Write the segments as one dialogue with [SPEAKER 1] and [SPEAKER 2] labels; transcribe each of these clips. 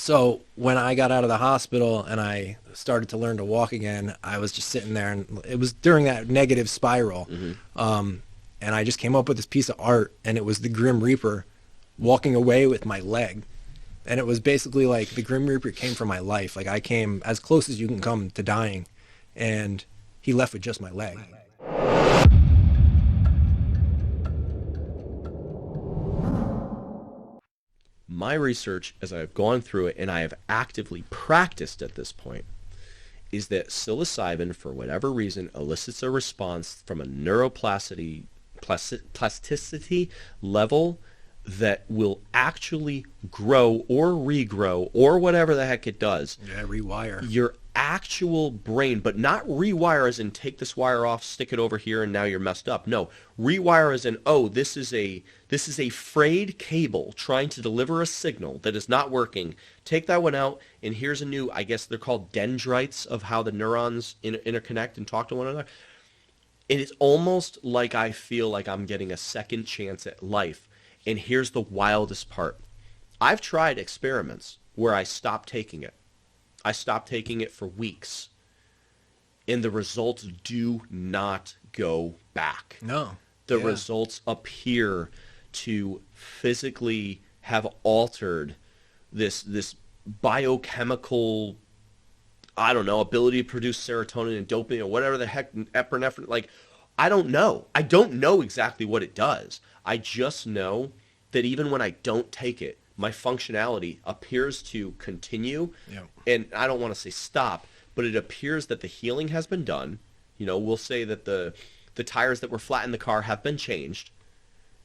[SPEAKER 1] So when I got out of the hospital and I started to learn to walk again, I was just sitting there, and it was during that negative spiral. And I just came up with this piece of art, and it was the Grim Reaper walking away with my leg. And it was basically like the Grim Reaper came for my life. Like I came as close as you can come to dying, and he left with just my leg.
[SPEAKER 2] My research, as I've gone through it and I have actively practiced at this point, is that psilocybin, for whatever reason, elicits a response from a plasticity level that will actually grow or regrow or whatever the heck it does.
[SPEAKER 1] Yeah, rewire.
[SPEAKER 2] Your actual brain, but not rewire as in take this wire off, stick it over here, and now you're messed up. No, rewire as in, oh, this is a frayed cable trying to deliver a signal that is not working. Take that one out, and here's a new, I guess they're called dendrites of how the neurons interconnect and talk to one another. And it's almost like I feel like I'm getting a second chance at life. And here's the wildest part. I've tried experiments where I stopped taking it. I stopped taking it for weeks. And the results do not go back.
[SPEAKER 1] No.
[SPEAKER 2] The results appear to physically have altered this biochemical, I don't know, ability to produce serotonin and dopamine or whatever the heck, epinephrine. Like, I don't know. I don't know exactly what it does. I just know that even when I don't take it, my functionality appears to continue.
[SPEAKER 1] Yeah.
[SPEAKER 2] And I don't want to say stop, but it appears that the healing has been done. You know, we'll say that the tires that were flat in the car have been changed.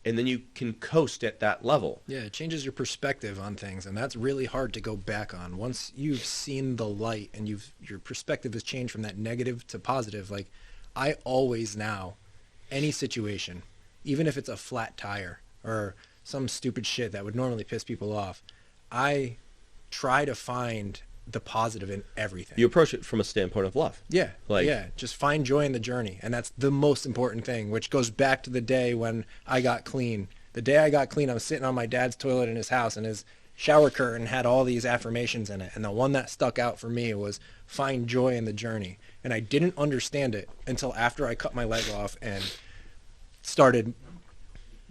[SPEAKER 2] And then you can coast at that level.
[SPEAKER 1] Yeah, it changes your perspective on things, and that's really hard to go back on. Once you've seen the light and your perspective has changed from that negative to positive, like I always now, any situation, even if it's a flat tire or some stupid shit that would normally piss people off, I try to find the positive in everything.
[SPEAKER 2] You approach it from a standpoint of love.
[SPEAKER 1] Yeah,
[SPEAKER 2] Like,
[SPEAKER 1] yeah, just find joy in the journey, and that's the most important thing, which goes back to the day when I got clean. The day I got clean, I was sitting on my dad's toilet in his house, and his shower curtain had all these affirmations in it, and the one that stuck out for me was find joy in the journey. And I didn't understand it until after I cut my leg off and started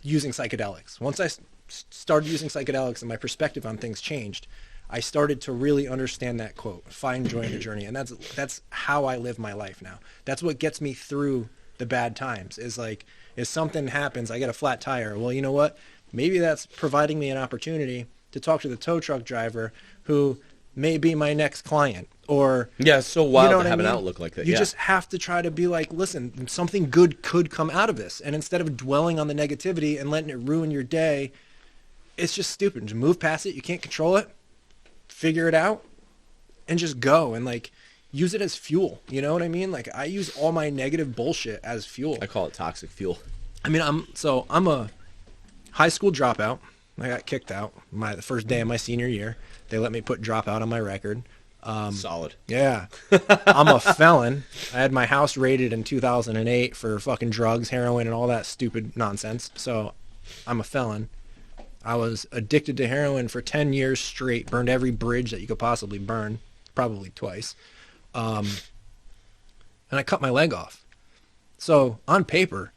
[SPEAKER 1] using psychedelics. Once I started using psychedelics and my perspective on things changed, I started to really understand that quote, find joy in the journey. And that's how I live my life now. That's what gets me through the bad times, is like, if something happens, I get a flat tire. Well, you know what? Maybe that's providing me an opportunity to talk to the tow truck driver who may be my next client. Or
[SPEAKER 2] yeah, it's so wild,
[SPEAKER 1] you know
[SPEAKER 2] to have
[SPEAKER 1] I mean?
[SPEAKER 2] an outlook like that.
[SPEAKER 1] You just have to try to be like, listen, something good could come out of this. And instead of dwelling on the negativity and letting it ruin your day, it's just stupid. Just move past it. You can't control it. Figure it out and just go and like use it as fuel. You know what I mean? Like I use all my negative bullshit as fuel.
[SPEAKER 2] I call it toxic fuel.
[SPEAKER 1] I mean, I'm a high school dropout. I got kicked out the first day of my senior year. They let me put dropout on my record.
[SPEAKER 2] Solid.
[SPEAKER 1] Yeah. I'm a felon. I had my house raided in 2008 for fucking drugs, heroin, and all that stupid nonsense. So I'm a felon. I was addicted to heroin for 10 years straight, burned every bridge that you could possibly burn, probably twice. And I cut my leg off. So on paper,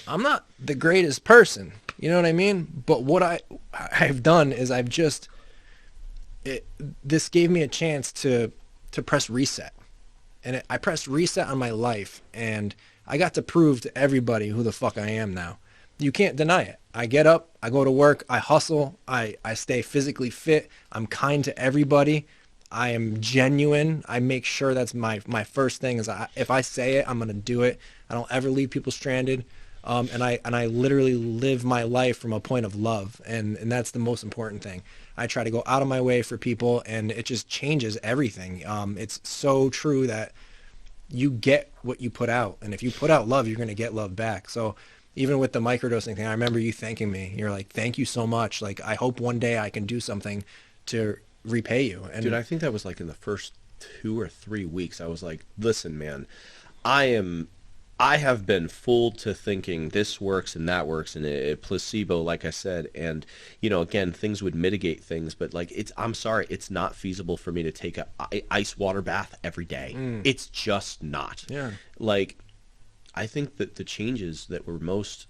[SPEAKER 1] I'm not the greatest person. You know what I mean? But what I've done is this gave me a chance to press reset. And I pressed reset on my life, and I got to prove to everybody who the fuck I am now. You can't deny it. I get up, I go to work, I hustle, I stay physically fit, I'm kind to everybody, I am genuine. I make sure that's my first thing is if I say it, I'm going to do it. I don't ever leave people stranded. And I literally live my life from a point of love, and that's the most important thing. I try to go out of my way for people, and it just changes everything. It's so true that you get what you put out, and if you put out love, you're going to get love back. So even with the microdosing thing, I remember you thanking me. You're like, thank you so much. Like, I hope one day I can do something to repay you. And
[SPEAKER 2] dude, I think that was like in the first 2 or 3 weeks. I was like, listen, man, I am I have been fooled to thinking this works and that works and placebo, like I said, and again, things would mitigate things, but like I'm sorry, it's not feasible for me to take a ice water bath every day. It's just not.
[SPEAKER 1] Yeah.
[SPEAKER 2] Like, I think that the changes that were most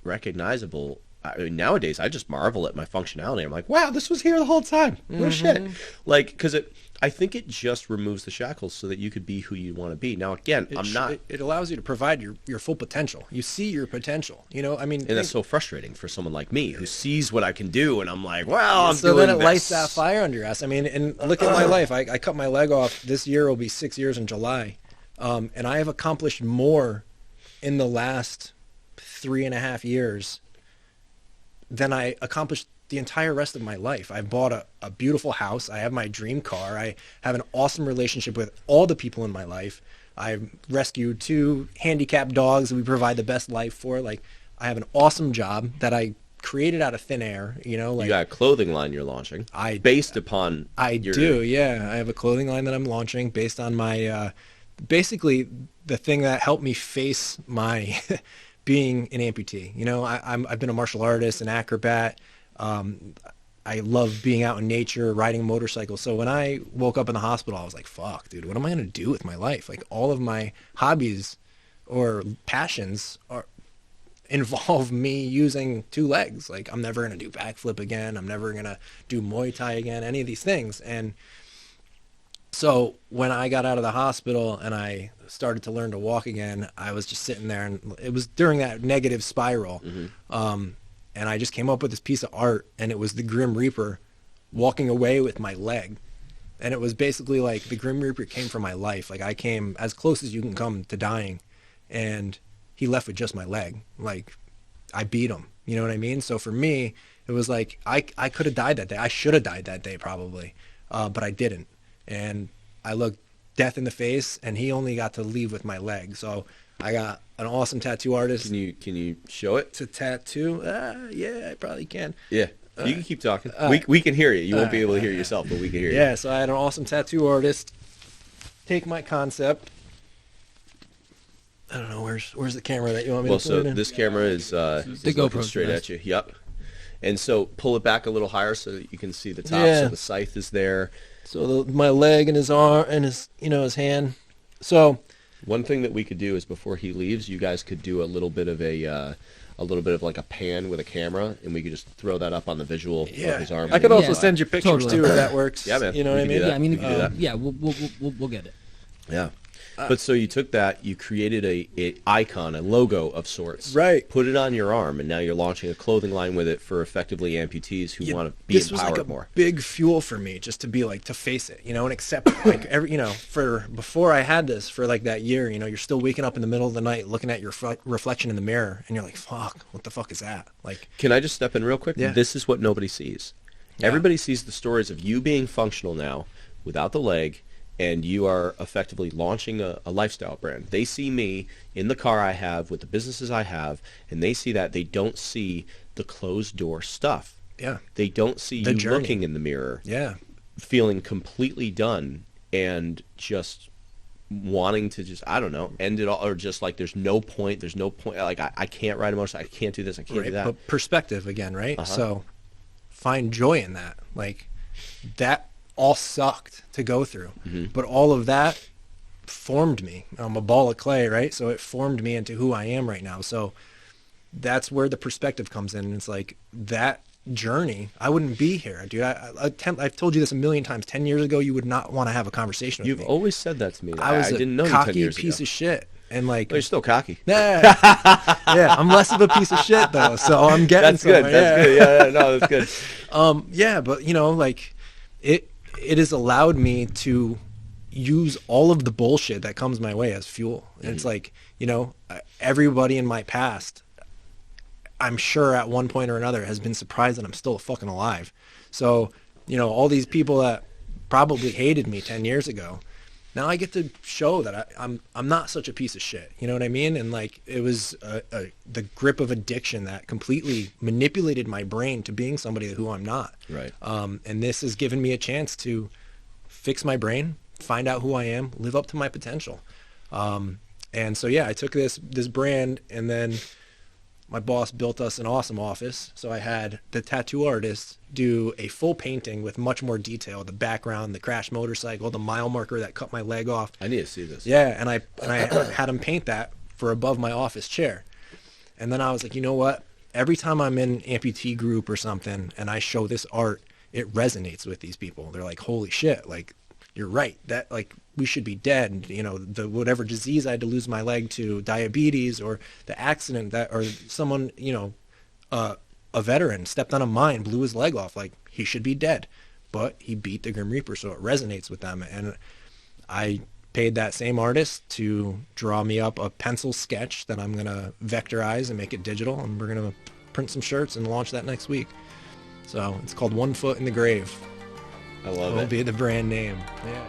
[SPEAKER 2] recognizable. I mean, nowadays, I just marvel at my functionality. I'm like, wow, this was here the whole time. No shit. Like, because I think it just removes the shackles so that you could be who you want to be. Now, again,
[SPEAKER 1] It allows you to provide your full potential. You see your potential. I mean,
[SPEAKER 2] and that's so frustrating for someone like me who sees what I can do, and I'm like, well, I'm
[SPEAKER 1] so
[SPEAKER 2] doing
[SPEAKER 1] then it
[SPEAKER 2] this.
[SPEAKER 1] lights that fire under your ass. I mean, and look at my life. I cut my leg off. This year will be 6 years in July, and I have accomplished more in the last 3.5 years than I accomplished the entire rest of my life. I bought a beautiful house. I have my dream car. I have an awesome relationship with all the people in my life. I've rescued 2 handicapped dogs that we provide the best life for. Like, I have an awesome job that I created out of thin air, like
[SPEAKER 2] You got a clothing line you're launching based upon
[SPEAKER 1] do, yeah. I have a clothing line that I'm launching based on my basically the thing that helped me face my being an amputee. I've been a martial artist, an acrobat. I love being out in nature, riding motorcycles. So when I woke up in the hospital, I was like, fuck, dude, what am I going to do with my life? Like, all of my hobbies or passions involve me using 2 legs. Like, I'm never going to do backflip again. I'm never going to do Muay Thai again, any of these things. And so when I got out of the hospital and I started to learn to walk again, I was just sitting there, and it was during that negative spiral. And I just came up with this piece of art, and it was the Grim Reaper walking away with my leg. And it was basically like the Grim Reaper came for my life. Like, I came as close as you can come to dying, and he left with just my leg. Like, I beat him. You know what I mean? So for me, it was like I could have died that day. I should have died that day probably, but I didn't. And I looked death in the face, and he only got to leave with my leg. So I got an awesome tattoo artist.
[SPEAKER 2] Can you show it?
[SPEAKER 1] To tattoo? Yeah, I probably can.
[SPEAKER 2] Yeah, you can keep talking. We can hear you. You won't be able to hear yourself, but we can hear you.
[SPEAKER 1] Yeah, so I had an awesome tattoo artist take my concept. I don't know, where's the camera that you want me to put it in?
[SPEAKER 2] This camera is looking straight at you. Yep. And so pull it back a little higher so that you can see the top.
[SPEAKER 1] Yeah.
[SPEAKER 2] So the scythe is there.
[SPEAKER 1] So my leg and his arm and his hand. So
[SPEAKER 2] one thing that we could do is before he leaves, you guys could do a little bit of like a pan with a camera, and we could just throw that up on the visual of his arm.
[SPEAKER 1] I could also send you pictures
[SPEAKER 3] Totally.
[SPEAKER 1] too if that works.
[SPEAKER 2] Yeah, man.
[SPEAKER 1] You know what I
[SPEAKER 2] We
[SPEAKER 1] mean?
[SPEAKER 2] can do that.
[SPEAKER 3] Yeah, I mean,
[SPEAKER 2] We can do that.
[SPEAKER 3] yeah, we'll get it.
[SPEAKER 2] Yeah. But so you took that, you created a icon, a logo of sorts.
[SPEAKER 1] Right.
[SPEAKER 2] Put it on your arm, and now you're launching a clothing line with it for effectively amputees who want to be
[SPEAKER 1] this
[SPEAKER 2] empowered
[SPEAKER 1] was like a
[SPEAKER 2] more.
[SPEAKER 1] big fuel for me just to be like, to face it, and accept it. Like, for before I had this, for like that year, you're still waking up in the middle of the night looking at your reflection in the mirror, and you're like, fuck, what the fuck is that? Like,
[SPEAKER 2] Can I just step in real quick?
[SPEAKER 1] Yeah.
[SPEAKER 2] This is what nobody sees.
[SPEAKER 1] Yeah.
[SPEAKER 2] Everybody sees the stories of you being functional now without the leg, and you are effectively launching a lifestyle brand. They see me in the car I have with the businesses I have, and they see that. They don't see the closed door stuff.
[SPEAKER 1] yeah,
[SPEAKER 2] They don't see
[SPEAKER 1] The
[SPEAKER 2] you
[SPEAKER 1] journey.
[SPEAKER 2] looking in the mirror,
[SPEAKER 1] yeah.
[SPEAKER 2] feeling completely done, and just wanting to just, I don't know, end it all, or just like there's no point, like I can't ride a motorcycle, I can't do this, I can't do that.
[SPEAKER 1] But perspective again, right?
[SPEAKER 2] Uh-huh.
[SPEAKER 1] So find joy in that. Like, that all sucked to go through, but all of that formed me. I'm a ball of clay, right? So it formed me into who I am right now. So that's where the perspective comes in. It's like, that journey, I wouldn't be here, dude. I've told you this a million times. 10 years ago, you would not want to have a conversation with
[SPEAKER 2] You've
[SPEAKER 1] me.
[SPEAKER 2] always said that to me.
[SPEAKER 1] I was
[SPEAKER 2] didn't know
[SPEAKER 1] a
[SPEAKER 2] you 10
[SPEAKER 1] cocky
[SPEAKER 2] years
[SPEAKER 1] piece
[SPEAKER 2] ago.
[SPEAKER 1] of shit. And like,
[SPEAKER 2] Well, you're still cocky.
[SPEAKER 1] yeah, I'm less of a piece of shit though. So I'm getting
[SPEAKER 2] That's good.
[SPEAKER 1] somewhere,
[SPEAKER 2] That's good. Yeah, no, that's good.
[SPEAKER 1] Yeah, but like, it has allowed me to use all of the bullshit that comes my way as fuel. And it's like, everybody in my past, I'm sure at one point or another, has been surprised that I'm still fucking alive. So, all these people that probably hated me 10 years ago, now I get to show that I'm not such a piece of shit. You know what I mean? And like, it was the grip of addiction that completely manipulated my brain to being somebody who I'm not.
[SPEAKER 2] Right.
[SPEAKER 1] And this has given me a chance to fix my brain, find out who I am, live up to my potential. And And so yeah, I took this brand, and then my boss built us an awesome office. So I had the tattoo artist do a full painting with much more detail, the background, the crash motorcycle, the mile marker that cut my leg off.
[SPEAKER 3] I need to see this.
[SPEAKER 1] Yeah, and I had him paint that for above my office chair. And then I was like, you know what? Every time I'm in amputee group or something and I show this art, it resonates with these people. They're like, holy shit, like, you're right. That, like, we should be dead. You know, the whatever disease I had to lose my leg to, diabetes, or the accident that, or someone, you know, a veteran stepped on a mine, blew his leg off. Like, he should be dead, but he beat the Grim Reaper, so it resonates with them. And I paid that same artist to draw me up a pencil sketch that I'm gonna vectorize and make it digital, and we're gonna print some shirts and launch that next week. So it's called One Foot in the Grave.
[SPEAKER 3] I love
[SPEAKER 1] It'll
[SPEAKER 3] it.
[SPEAKER 1] be the brand name. Yeah.